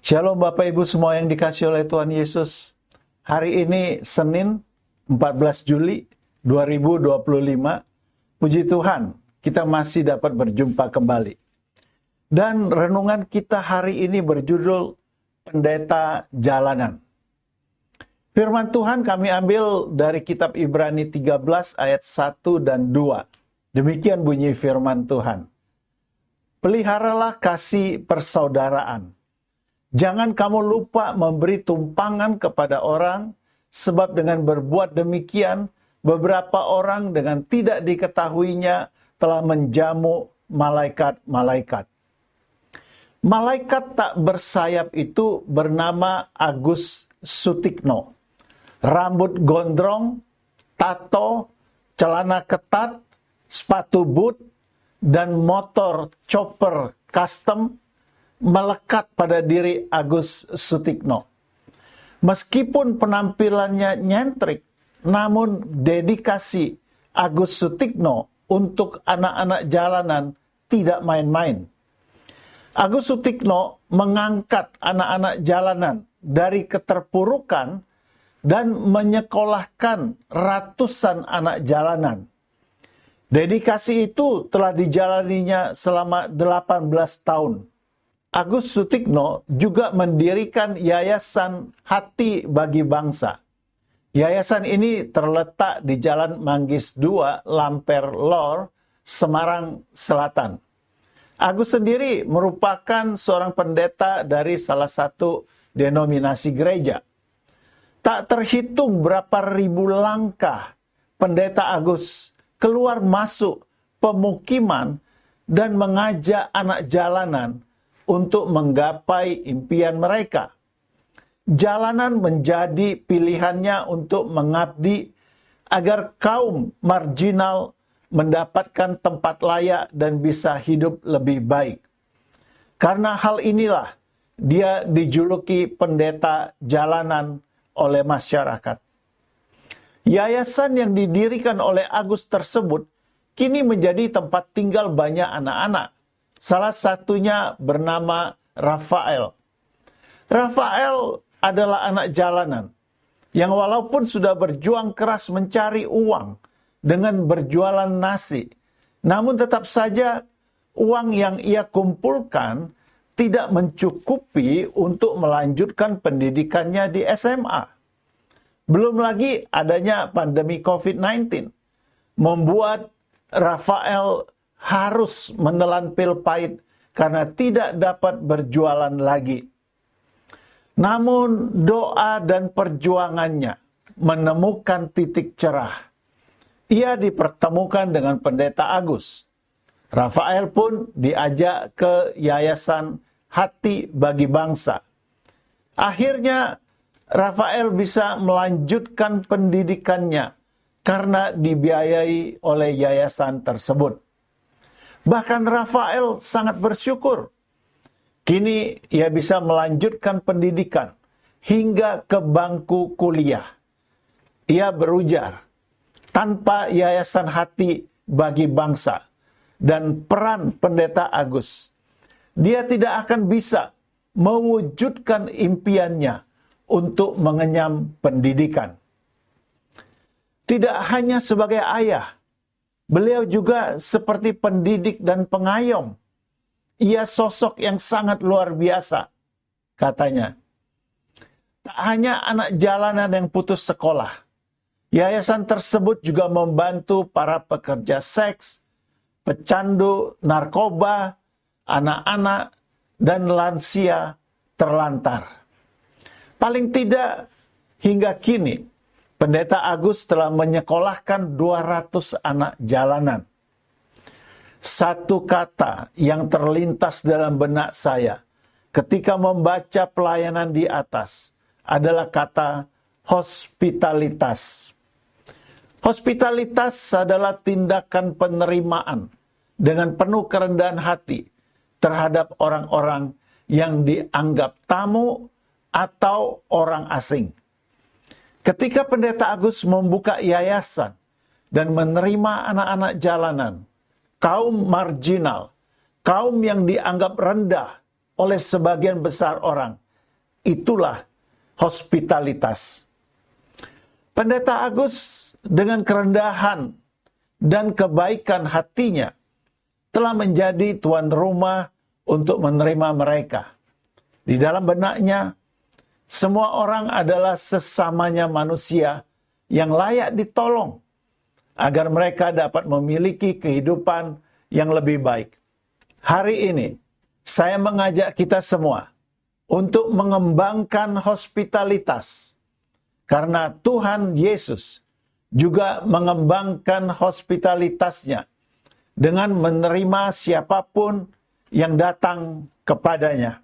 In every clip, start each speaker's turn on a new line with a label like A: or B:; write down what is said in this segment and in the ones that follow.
A: Shalom Bapak Ibu semua yang dikasihi oleh Tuhan Yesus. Hari ini Senin 14 Juli 2025. Puji Tuhan, kita masih dapat berjumpa kembali. Dan renungan kita hari ini berjudul Pendeta Jalanan. Firman Tuhan kami ambil dari kitab Ibrani 13 ayat 1 dan 2. Demikian bunyi firman Tuhan. Peliharalah kasih persaudaraan. Jangan kamu lupa memberi tumpangan kepada orang, sebab dengan berbuat demikian, beberapa orang dengan tidak diketahuinya telah menjamu malaikat-malaikat. Malaikat tak bersayap itu bernama Agus Sutikno. Rambut gondrong, tato, celana ketat, sepatu boot, dan motor chopper custom melekat pada diri Agus Sutikno. Meskipun penampilannya nyentrik, namun dedikasi Agus Sutikno untuk anak-anak jalanan tidak main-main. Agus Sutikno mengangkat anak-anak jalanan dari keterpurukan dan menyekolahkan ratusan anak jalanan. Dedikasi itu telah dijalaninya selama 18 tahun. Agus Sutikno juga mendirikan Yayasan Hati Bagi Bangsa. Yayasan ini terletak di Jalan Manggis 2, Lamper Lor, Semarang Selatan. Agus sendiri merupakan seorang pendeta dari salah satu denominasi gereja. Tak terhitung berapa ribu langkah pendeta Agus keluar masuk pemukiman dan mengajak anak jalanan untuk menggapai impian mereka. Jalanan menjadi pilihannya untuk mengabdi agar kaum marginal mendapatkan tempat layak dan bisa hidup lebih baik. Karena hal inilah dia dijuluki pendeta jalanan oleh masyarakat. Yayasan yang didirikan oleh Agus tersebut kini menjadi tempat tinggal banyak anak-anak. Salah satunya bernama Rafael. Rafael adalah anak jalanan yang walaupun sudah berjuang keras mencari uang dengan berjualan nasi, namun tetap saja uang yang ia kumpulkan tidak mencukupi untuk melanjutkan pendidikannya di SMA. Belum lagi adanya pandemi COVID-19 membuat Rafael harus menelan pil pahit karena tidak dapat berjualan lagi. Namun doa dan perjuangannya menemukan titik cerah. Ia dipertemukan dengan pendeta Agus. Rafael pun diajak ke Yayasan Hati Bagi Bangsa. Akhirnya Rafael bisa melanjutkan pendidikannya karena dibiayai oleh yayasan tersebut. Bahkan Rafael sangat bersyukur. Kini ia bisa melanjutkan pendidikan hingga ke bangku kuliah. Ia berujar, tanpa Yayasan Hati Bagi Bangsa dan peran pendeta Agus, dia tidak akan bisa mewujudkan impiannya untuk mengenyam pendidikan. Tidak hanya sebagai ayah, beliau juga seperti pendidik dan pengayom. Ia sosok yang sangat luar biasa, katanya. Tak hanya anak jalanan yang putus sekolah, yayasan tersebut juga membantu para pekerja seks, pecandu narkoba, anak-anak, dan lansia terlantar. Paling tidak hingga kini, Pendeta Agus telah menyekolahkan 200 anak jalanan. Satu kata yang terlintas dalam benak saya ketika membaca pelayanan di atas adalah kata hospitalitas. Hospitalitas adalah tindakan penerimaan dengan penuh kerendahan hati terhadap orang-orang yang dianggap tamu atau orang asing. Ketika Pendeta Agus membuka yayasan dan menerima anak-anak jalanan, kaum marginal, kaum yang dianggap rendah oleh sebagian besar orang, itulah hospitalitas. Pendeta Agus dengan kerendahan dan kebaikan hatinya telah menjadi tuan rumah untuk menerima mereka. Di dalam benaknya, semua orang adalah sesamanya manusia yang layak ditolong agar mereka dapat memiliki kehidupan yang lebih baik. Hari ini, saya mengajak kita semua untuk mengembangkan hospitalitas. Karena Tuhan Yesus juga mengembangkan hospitalitasnya dengan menerima siapapun yang datang kepadanya.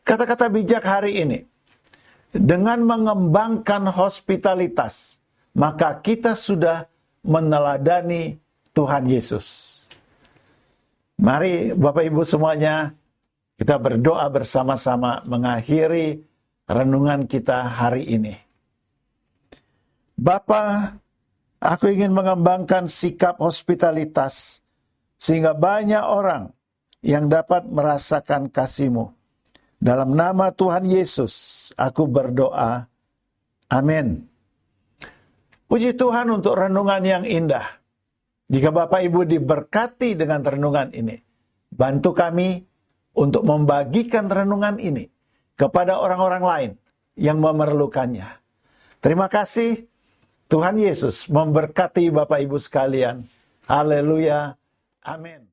A: Kata-kata bijak hari ini, dengan mengembangkan hospitalitas, maka kita sudah meneladani Tuhan Yesus. Mari Bapak Ibu semuanya, kita berdoa bersama-sama mengakhiri renungan kita hari ini. Bapa, aku ingin mengembangkan sikap hospitalitas sehingga banyak orang yang dapat merasakan kasih-Mu. Dalam nama Tuhan Yesus, aku berdoa. Amin. Puji Tuhan untuk renungan yang indah. Jika Bapak Ibu diberkati dengan renungan ini, bantu kami untuk membagikan renungan ini kepada orang-orang lain yang memerlukannya. Terima kasih. Tuhan Yesus memberkati Bapak Ibu sekalian. Haleluya. Amin.